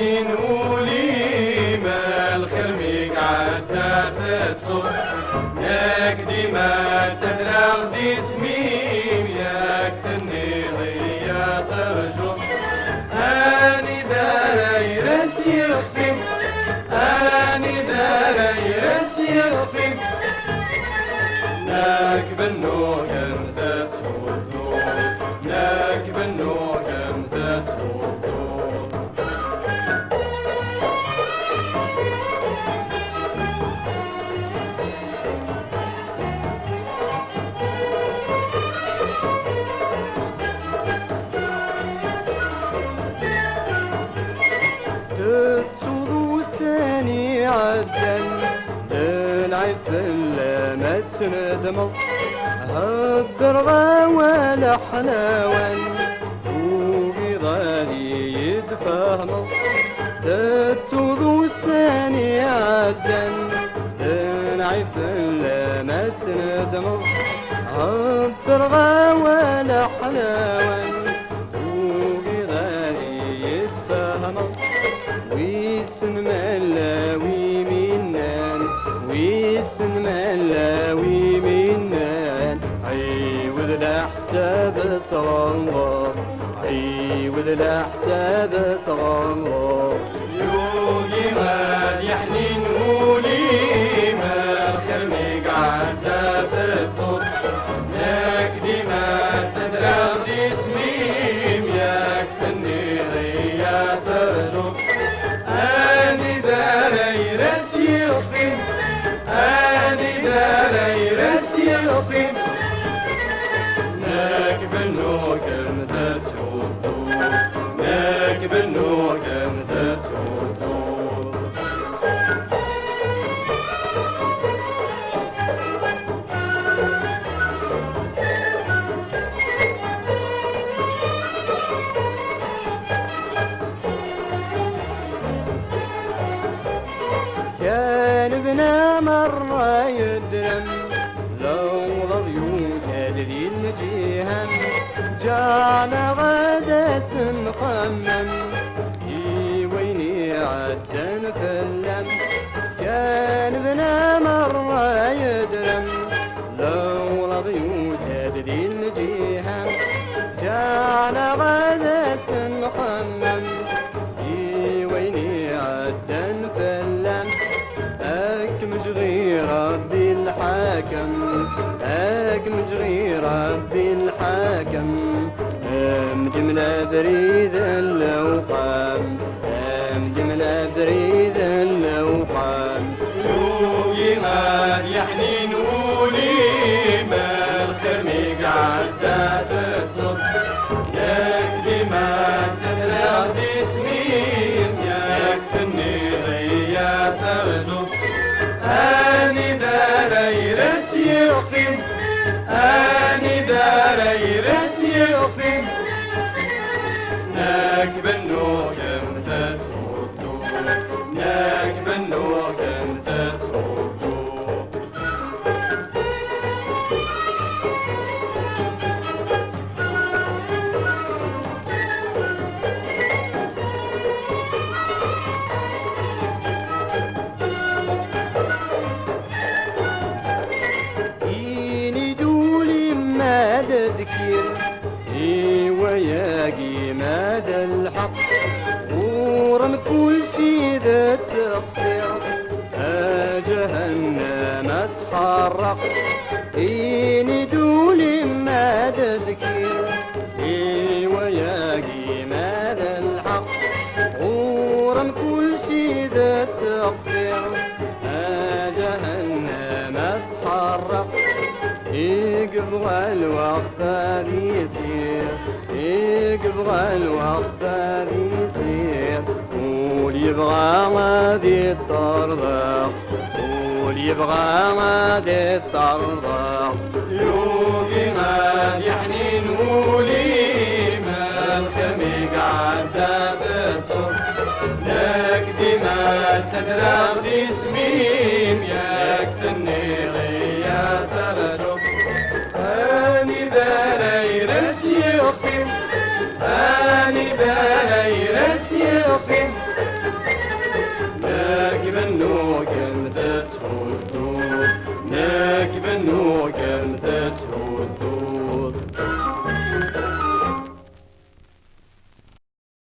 يحنين ولي ما الخير مقعدة تتصب ياك ديما تدرغ دي سميم ياك ثني ضيا ترجو اني داري راس يخفي اني داري راس يخفي ناك بنو كم ذات ودود ناك بنو كم ذات ودود تتصودو الثاني عدن العيب فلا ما تندمل هالدرغا ولا حلاوان وبغادي يتفاهمل تتصودو الثاني عدن العيب فلا ما تندمل هالدرغا ولا حلاوان وبغادي يتفاهمل ويسن ملاوي منان ويسن ملاوي منان عيوذ الأحساب تغمر عيوذ الأحساب تغمر يوقي ما يحنين ولي ما الخير مقعدة تتصب ياك ديما تدرغ دي سميم ياك ثني ضيا ترجو اني داري راس يخفي اني داري راس يخفي ناك بنو كم ذات ودود ناك بنو كم ذات ودود كان بنا مرة يدرم لو رضيو ساد ذي الجيهان جانا غدا سنخمم ويني عدن فلم كان بنا مرة يدرم لو رضيو ساد ذي الجيهان جانا غدا سنخمم ويني عدن فلم مجغي ربي الحاكم مجغي ربي الحاكم مجملة بريد اللوقام مجملة بريد اللوقام يوقي ما يحنين ولي ما الخير مقعدة تتصب ياك ديما تدرغ دي سميم ياك ثني ضيا ترجو اني داري راس يخفي اني داري راس يخفي ناك بنو كم ذات ودود ناك بنو كم ذات ودود تذكير وياقي مدى الحق ورم كل شي ذا تقصير جهنم تحرق ندولي مدى ذكير وياقي مدى الحق ورم كل شي ذا تقصير جهنم تحرق يقبغى الوقت هذي يسير يقبغى الوقت هذي يسير واللي يبغى غادي الطرق واللي يبغى غادي الطرق يوقي ما يحنين ولي ما الخميق عدى تتصب لك ديما تدرغ دي سميم ياك ثني غيا ترجب اني داري رسي يخفي اني داري رسي سيخي ناك بنو كم تتهدو ناك بنو كم تتهدو